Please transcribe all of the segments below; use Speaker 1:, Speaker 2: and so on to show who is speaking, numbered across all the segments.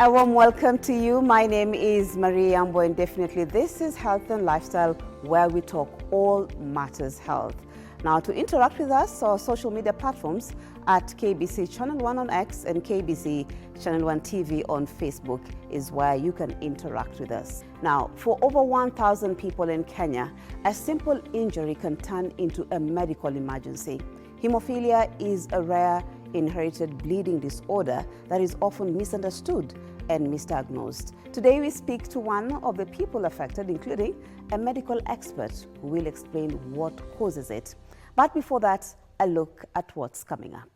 Speaker 1: A warm welcome to you. My name is Marie Ambo, and definitely this is Health and Lifestyle, where we talk all matters health. Now, to interact with us, our social media platforms at KBC Channel 1 on X and KBC Channel 1 TV on Facebook is where you can interact with us. Now, for over 1,000 people in Kenya, a simple injury can turn into a medical emergency. Haemophilia is a rare inherited bleeding disorder that is often misunderstood and misdiagnosed. Today we speak to one of the people affected, including a medical expert who will explain what causes it. But before that, a look at what's coming up.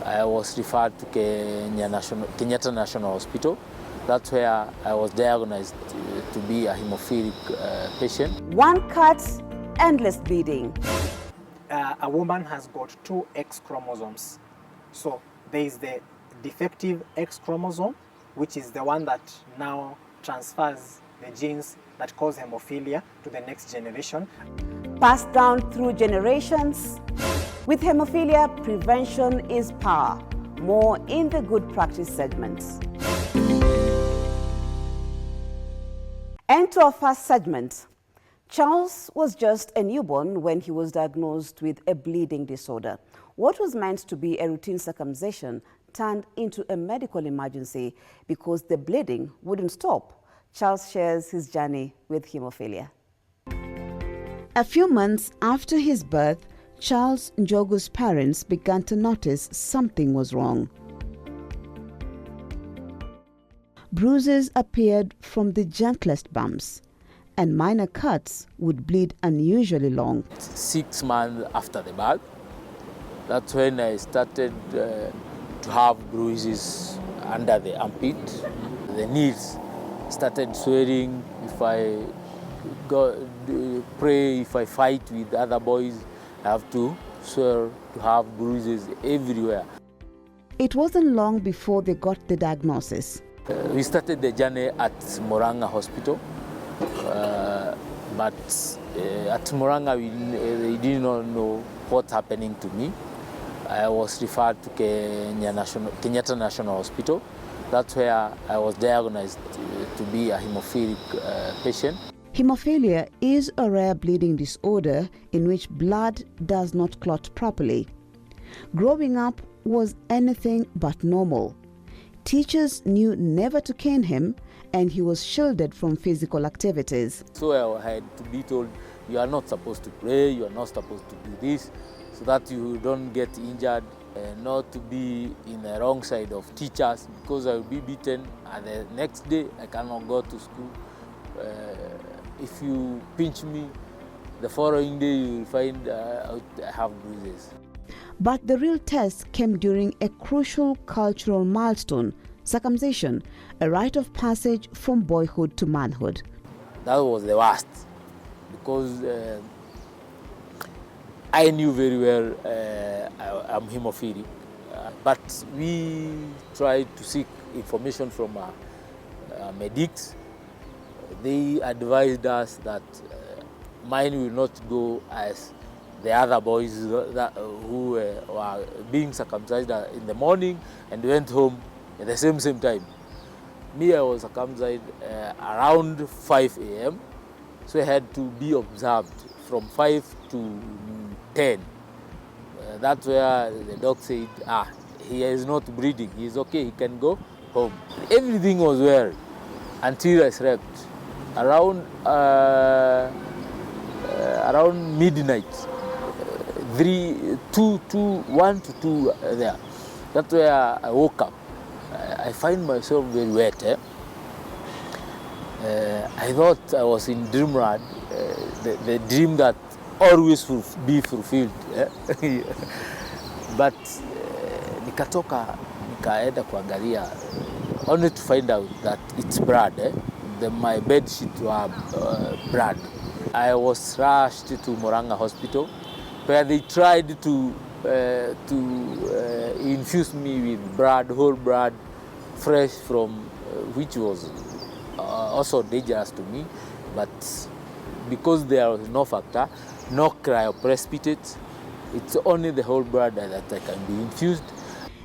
Speaker 2: I was referred to Kenyatta National Hospital. That's where I was diagnosed to be a hemophilic patient.
Speaker 1: One cut, endless bleeding.
Speaker 3: A woman has got two X chromosomes. So there is the defective X chromosome, which is the one that now transfers the genes that cause hemophilia to the next generation.
Speaker 1: Passed down through generations. With hemophilia, prevention is power. More in the good practice segments. And to our first segment. Charles was just a newborn when he was diagnosed with a bleeding disorder. What was meant to be a routine circumcision turned into a medical emergency because the bleeding wouldn't stop. Charles shares his journey with hemophilia. A few months after his birth, Charles Njogu's parents began to notice something was wrong. Bruises appeared from the gentlest bumps, and minor cuts would bleed unusually long.
Speaker 2: 6 months after the birth, that's when I started to have bruises under the armpit. The knees started swelling. If I pray, if I fight with other boys, I have to swear to have bruises everywhere.
Speaker 1: It wasn't long before they got the diagnosis.
Speaker 2: We started the journey at Murang'a Hospital. But at Murang'a, they did not know what's happening to me. I was referred to Kenyatta National Hospital. That's where I was diagnosed to be a hemophilic patient.
Speaker 1: Haemophilia is a rare bleeding disorder in which blood does not clot properly. Growing up was anything but normal. Teachers knew never to cane him, and he was shielded from physical activities.
Speaker 2: So I had to be told, you are not supposed to pray, you are not supposed to do this, so that you don't get injured, and not to be in the wrong side of teachers, because I will be beaten, and the next day I cannot go to school. If you pinch me, the following day you will find I have bruises.
Speaker 1: But the real test came during a crucial cultural milestone, circumcision, a rite of passage from boyhood to manhood.
Speaker 2: That was the worst, because I knew very well I'm hemophilic, but we tried to seek information from medics. They advised us that mine will not go as the other boys who were being circumcised in the morning and went home at the same time. Me, I was circumcised around 5 a.m. So I had to be observed from 5 to 10. That's where the doc said, he is not bleeding, he is okay, he can go home. Everything was well until I slept. Around midnight, 1 to 2 there. That's where I woke up. I find myself very wet. I thought I was in dreamland, the dream that always will be fulfilled. But nikatoka nikaenda kuangalia, only to find out that it's blood. My bed sheet were blood. I was rushed to Murang'a Hospital, where they tried to infuse me with blood, whole blood, fresh from, which was also dangerous to me. But because there was no factor, no cryoprecipitate, it's only the whole blood that I can be infused.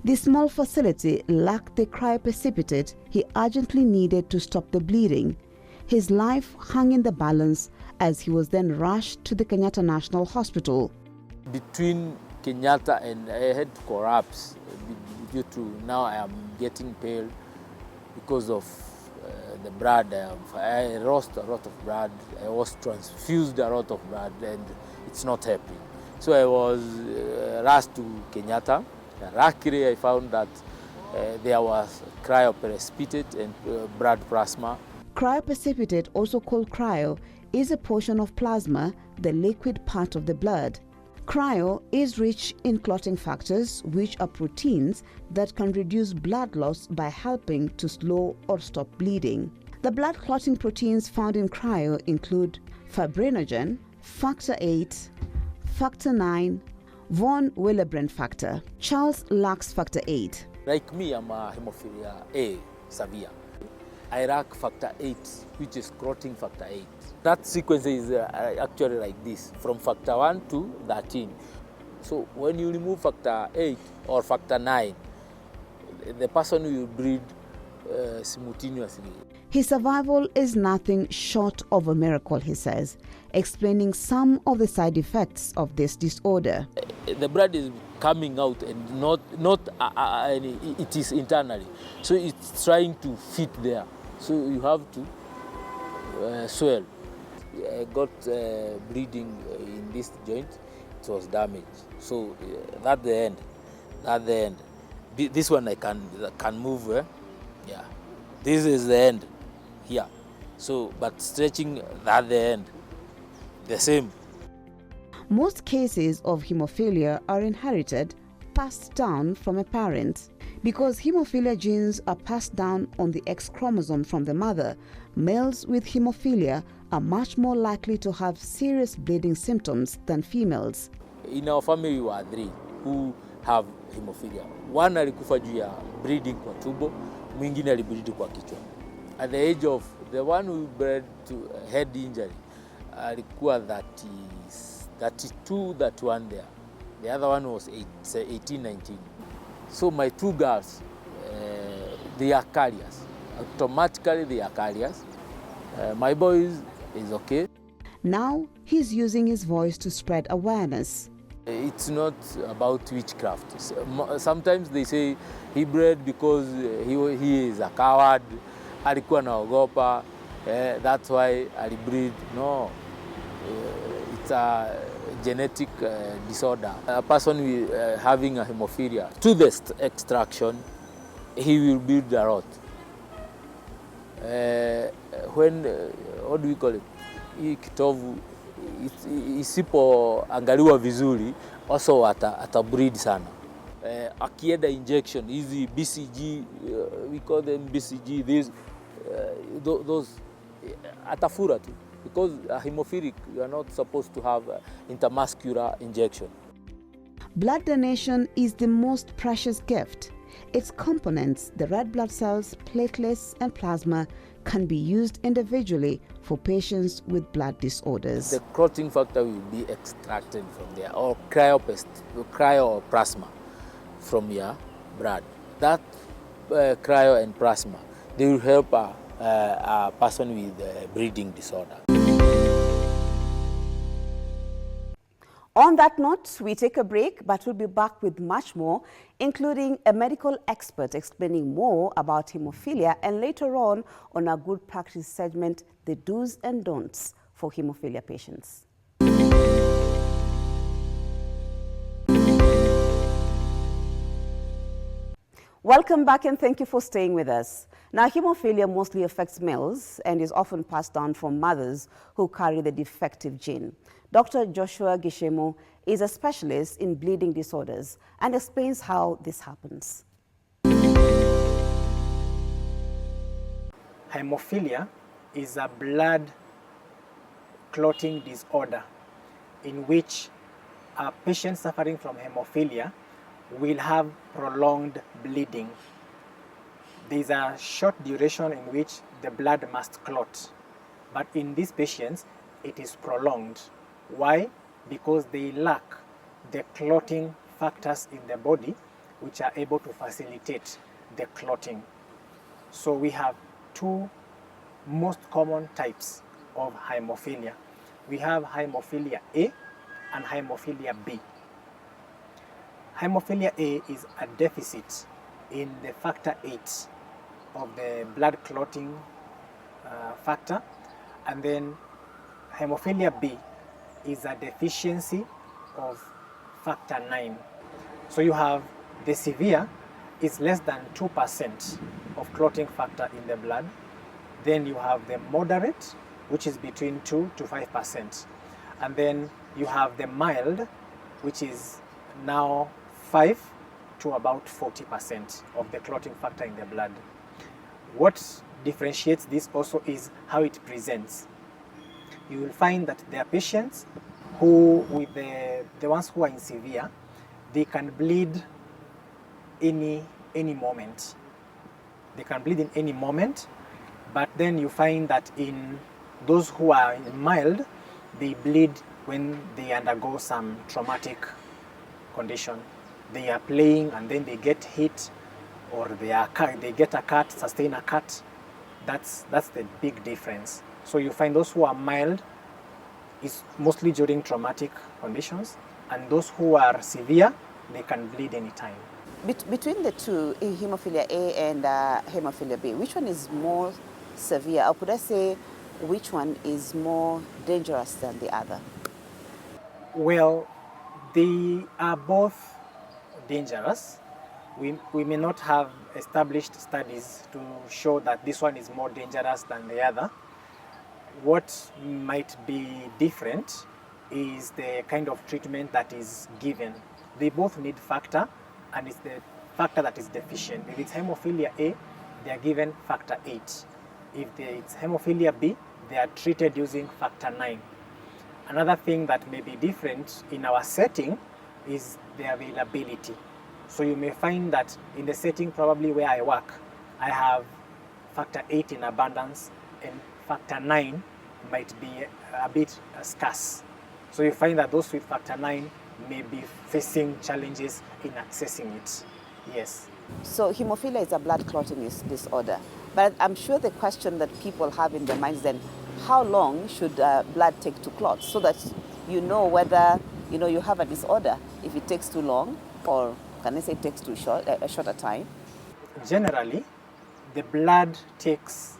Speaker 1: The small facility lacked the cryoprecipitate he urgently needed to stop the bleeding. His life hung in the balance as he was then rushed to the Kenyatta National Hospital.
Speaker 2: Between Kenyatta and I had to collapse due to now I am getting pale because of the blood. I lost a lot of blood. I was transfused a lot of blood and it's not helping. So I was rushed to Kenyatta. Luckily I found that there was cryoprecipitate and blood plasma.
Speaker 1: Cryoprecipitate, also called cryo, is a portion of plasma, the liquid part of the blood. Cryo is rich in clotting factors, which are proteins that can reduce blood loss by helping to slow or stop bleeding. The blood clotting proteins found in cryo include fibrinogen, factor 8, factor 9, von Willebrand factor. Charles lacks factor 8.
Speaker 2: Like me, I'm a hemophilia A severe. I lack factor 8, which is clotting factor 8. That sequence is actually like this, from factor 1 to 13. So when you remove factor 8 or factor 9, the person will bleed simultaneously.
Speaker 1: His survival is nothing short of a miracle, he says, explaining some of the side effects of this disorder.
Speaker 2: The blood is coming out and it is internally. So it's trying to fit there. So you have to swell. I got bleeding in this joint. It was damaged. So at the end. This one I can move. Yeah, this is the end here. So, but stretching at the end, the same.
Speaker 1: Most cases of hemophilia are inherited, passed down from a parent. Because hemophilia genes are passed down on the X chromosome from the mother, males with hemophilia are much more likely to have serious bleeding symptoms than females.
Speaker 2: In our family, we are 3 who have hemophilia. One alikufa juu ya bleeding kwa tumbo, mwingine alibleed kwa kichwa. At the age of the one who bled to head injury, alikuwa 32, that one there. The other one was 18, 19. So my 2 girls, they are carriers. Automatically they are carriers. My boy is okay.
Speaker 1: Now he's using his voice to spread awareness.
Speaker 2: It's not about witchcraft. Sometimes they say he bred because he is a coward. Alikuwa naogopa. That's why alibreed. No, it's a genetic disorder. A person with, having a hemophilia, to the extraction, he will bleed a lot. When, what do we call it? Hii kitovu isipoangaliwa vizuri, also atabreed sana. Akienda injection, hizi BCG, we call them BCG, those atafura tu. Because a hemophilic, you are not supposed to have intermuscular injection.
Speaker 1: Blood donation is the most precious gift. Its components, the red blood cells, platelets, and plasma, can be used individually for patients with blood disorders.
Speaker 2: The clotting factor will be extracted from there, or cryoplasma from your blood. That cryo and plasma, they will help a person with a bleeding disorder.
Speaker 1: On that note, we take a break, but we'll be back with much more, including a medical expert explaining more about hemophilia, and later on our Good Practice segment, the do's and don'ts for hemophilia patients. Welcome back and thank you for staying with us. Now, hemophilia mostly affects males and is often passed down from mothers who carry the defective gene. Dr. Joshua Gishemo is a specialist in bleeding disorders and explains how this happens.
Speaker 3: Haemophilia is a blood clotting disorder in which a patient suffering from hemophilia will have prolonged bleeding. There is a short duration in which the blood must clot, but in these patients it is prolonged. Why? Because they lack the clotting factors in the body which are able to facilitate the clotting. So we have two most common types of haemophilia. We have haemophilia A and haemophilia B. Haemophilia A is a deficit in the factor 8 of the blood clotting factor, and then haemophilia B is a deficiency of factor 9. So you have the severe is less than 2% of clotting factor in the blood. Then you have the moderate, which is between 2 to 5%. And then you have the mild, which is now 5 to about 40% of the clotting factor in the blood. What differentiates this also is how it presents. You will find that there are patients who, with the ones who are in severe, they can bleed any moment. They can bleed in any moment, but then you find that in those who are in mild, they bleed when they undergo some traumatic condition. They are playing and then they get hit, or they get a cut, sustain a cut. That's the big difference. So you find those who are mild is mostly during traumatic conditions, and those who are severe, they can bleed anytime.
Speaker 1: Between the two, hemophilia A and hemophilia B, which one is more severe? Or could I say which one is more dangerous than the other?
Speaker 3: Well, they are both dangerous. We may not have established studies to show that this one is more dangerous than the other. What might be different is the kind of treatment that is given. They both need factor, and it's the factor that is deficient. If it's hemophilia A, they are given factor 8. If it's hemophilia B, they are treated using factor 9. Another thing that may be different in our setting is the availability. So you may find that in the setting probably where I work, I have factor 8 in abundance, and factor 9 might be a bit scarce. So you find that those with factor 9 may be facing challenges in accessing it. Yes.
Speaker 1: So hemophilia is a blood clotting disorder. But I'm sure the question that people have in their minds then, how long should blood take to clot, so that you know whether you have a disorder, if it takes too long, or can I say it takes too short, a shorter time?
Speaker 3: Generally, the blood takes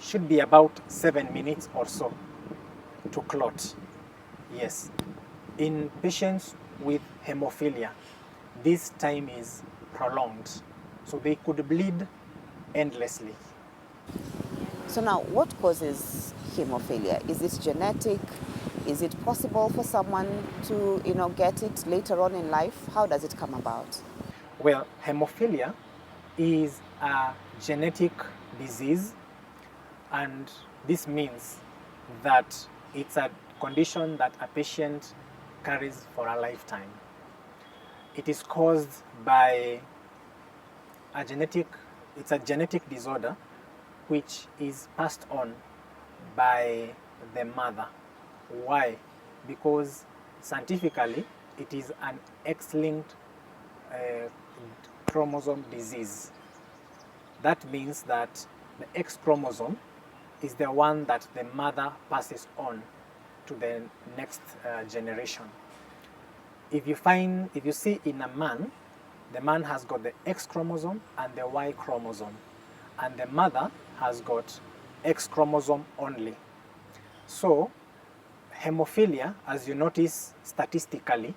Speaker 3: should be about 7 minutes or so to clot. Yes. In patients with hemophilia, this time is prolonged, so they could bleed endlessly.
Speaker 1: So now, what causes hemophilia? Is it genetic? Is it possible for someone to get it later on in life? How does it come about?
Speaker 3: Well, hemophilia is a genetic disease, and this means that it's a condition that a patient carries for a lifetime. It is caused by it's a genetic disorder which is passed on by the mother. Why? Because scientifically it is an X-linked chromosome disease. That means that the X chromosome is the one that the mother passes on to the next generation. If you see in a man, the man has got the X chromosome and the Y chromosome, and the mother has got X chromosome only. So hemophilia, as you notice statistically,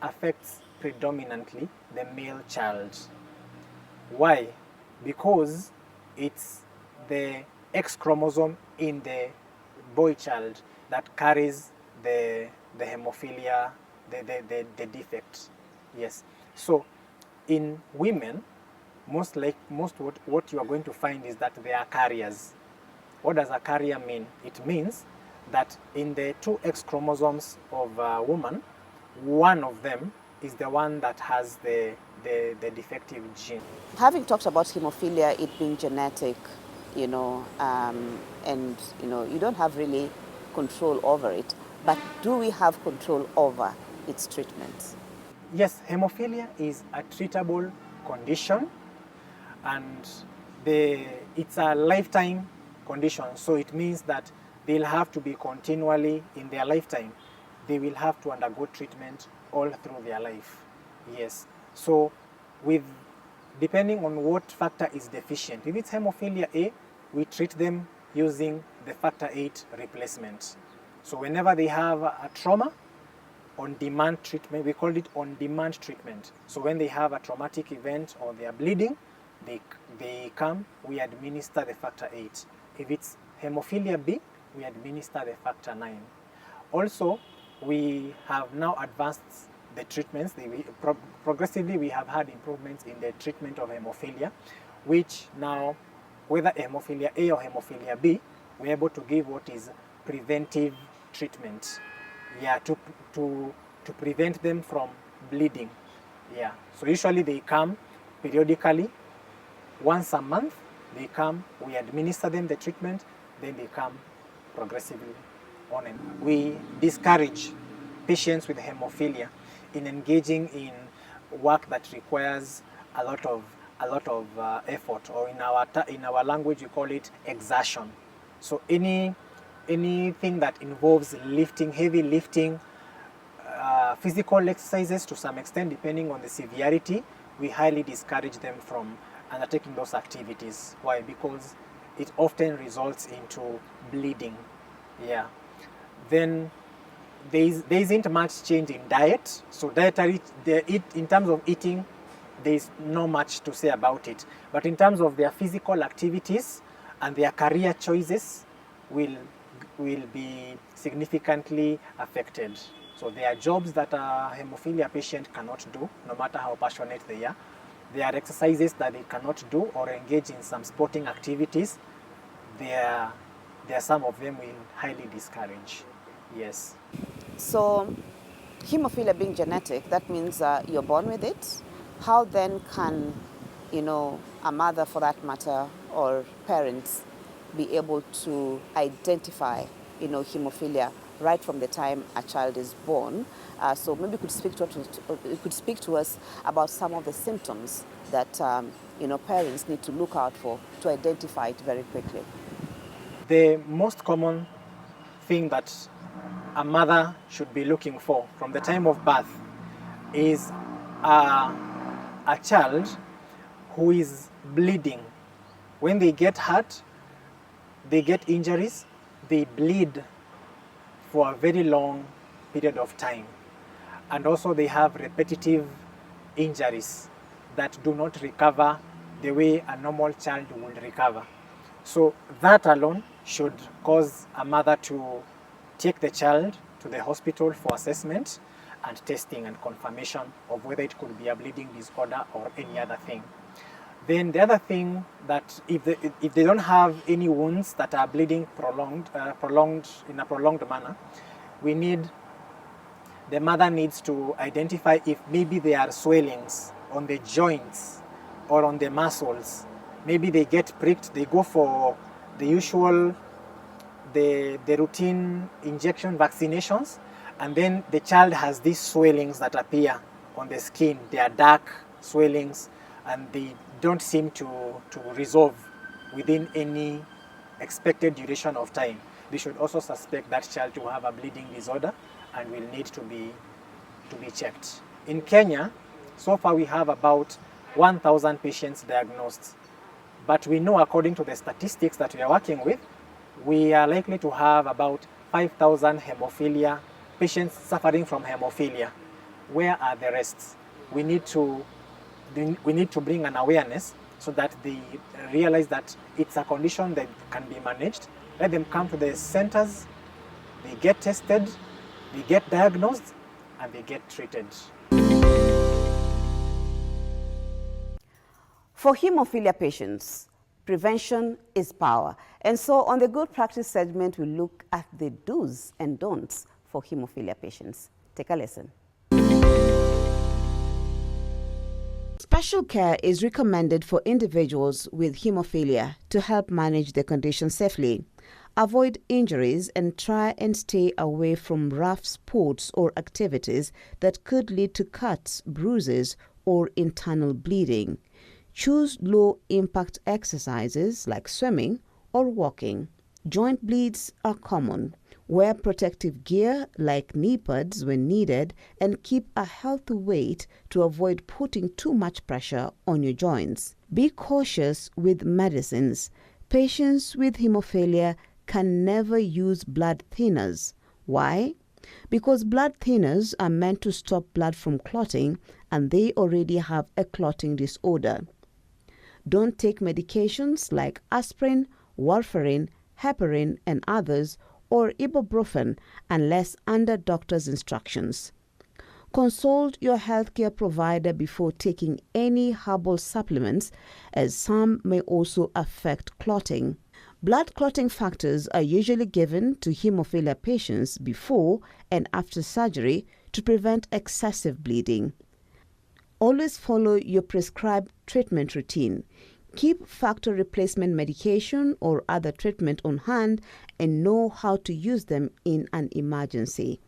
Speaker 3: affects predominantly the male child. Why? Because it's the X chromosome in the boy child that carries the hemophilia, the defect. Yes. So in women, what you are going to find is that they are carriers. What does a carrier mean? It means that in the two X chromosomes of a woman, one of them is the one that has the defective gene.
Speaker 1: Having talked about hemophilia, it being genetic, and you don't have really control over it, but do we have control over its treatment?
Speaker 3: Yes, hemophilia is a treatable condition, and it's a lifetime condition. So it means that they'll have to be continually in their lifetime. They will have to undergo treatment all through their life. Yes. So depending on what factor is deficient. If it's hemophilia A, we treat them using the factor 8 replacement. So whenever they have a trauma, on-demand treatment, we call it on-demand treatment. So when they have a traumatic event or they are bleeding, they come, we administer the factor 8. If it's hemophilia B, we administer the factor 9. Also, we have now advanced the treatments. Progressively, we have had improvements in the treatment of hemophilia, which now, whether hemophilia A or hemophilia B, we're able to give what is preventive treatment. Yeah, to prevent them from bleeding. Yeah, so usually they come periodically, once a month they come, we administer them the treatment, then they come progressively on. And we discourage patients with hemophilia in engaging in work that requires a lot of effort, or in our language we call it exertion. So anything that involves lifting, heavy lifting, physical exercises to some extent, depending on the severity, we highly discourage them from undertaking those activities. Why? Because it often results into bleeding. Yeah. Then there isn't much change in diet. So dietary, in terms of eating, there is not much to say about it. But in terms of their physical activities and their career choices, will be significantly affected. So there are jobs that a hemophilia patient cannot do, no matter how passionate they are. There are exercises that they cannot do or engage in some sporting activities. There are some of them will highly discourage. Yes.
Speaker 1: So hemophilia being genetic, that means you're born with it. How then can, a mother for that matter, or parents, be able to identify, hemophilia right from the time a child is born? So maybe you could speak to us about some of the symptoms that parents need to look out for to identify it very quickly.
Speaker 3: The most common thing that a mother should be looking for from the time of birth is a child who is bleeding. When they get hurt, they get injuries, they bleed for a very long period of time. And also they have repetitive injuries that do not recover the way a normal child would recover. So that alone should cause a mother to take the child to the hospital for assessment and testing and confirmation of whether it could be a bleeding disorder or any other thing. Then the other thing, that if they don't have any wounds that are bleeding prolonged in a prolonged manner, the mother needs to identify if maybe there are swellings on the joints or on the muscles. Maybe they get pricked, they go for the usual, the routine injection vaccinations, and then the child has these swellings that appear on the skin. They are dark swellings and they don't seem to resolve within any expected duration of time. They should also suspect that child to have a bleeding disorder and will need to be checked. In Kenya, so far we have about 1,000 patients diagnosed. But we know, according to the statistics that we are working with, we are likely to have about 5,000 hemophilia patients suffering from hemophilia. Where are the rest? We need to bring an awareness so that they realize that it's a condition that can be managed. Let them come to the centers, they get tested, they get diagnosed, and they get treated.
Speaker 1: For hemophilia patients, prevention is power. And so on the Good Practice segment, we look at the do's and don'ts for hemophilia patients. Take a listen. Special care is recommended for individuals with hemophilia to help manage the condition safely. Avoid injuries and try and stay away from rough sports or activities that could lead to cuts, bruises, or internal bleeding. Choose low-impact exercises like swimming or walking. Joint bleeds are common. Wear protective gear like knee pads when needed and keep a healthy weight to avoid putting too much pressure on your joints. Be cautious with medicines. Patients with hemophilia can never use blood thinners. Why? Because blood thinners are meant to stop blood from clotting, and they already have a clotting disorder. Don't take medications like aspirin, warfarin, heparin, and others, or ibuprofen unless under doctor's instructions. Consult your healthcare provider before taking any herbal supplements, as some may also affect clotting. Blood clotting factors are usually given to hemophilia patients before and after surgery to prevent excessive bleeding. Always follow your prescribed treatment routine. Keep factor replacement medication or other treatment on hand and know how to use them in an emergency.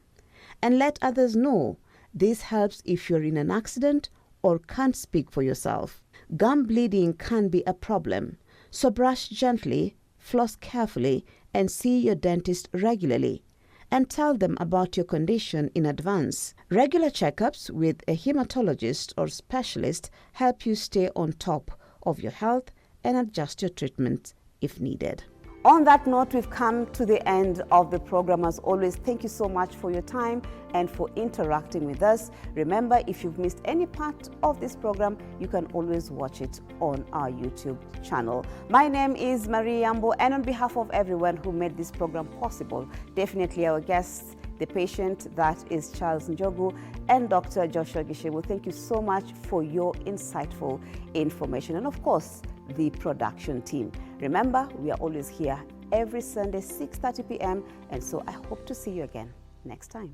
Speaker 1: And let others know. This helps if you're in an accident or can't speak for yourself. Gum bleeding can be a problem, so brush gently, floss carefully, and see your dentist regularly. And tell them about your condition in advance. Regular checkups with a hematologist or specialist help you stay on top of your health and adjust your treatment if needed. On that note, we've come to the end of the program. As always, thank you so much for your time and for interacting with us. Remember, if you've missed any part of this program, you can always watch it on our YouTube channel. My name is Marie Yambo, and on behalf of everyone who made this program possible, definitely our guests, the patient, that is Charles Njogu, and Dr. Joshua Gishebu, thank you so much for your insightful information. And of course, the production team. Remember, we are always here every Sunday, 6:30 p.m. And so I hope to see you again next time.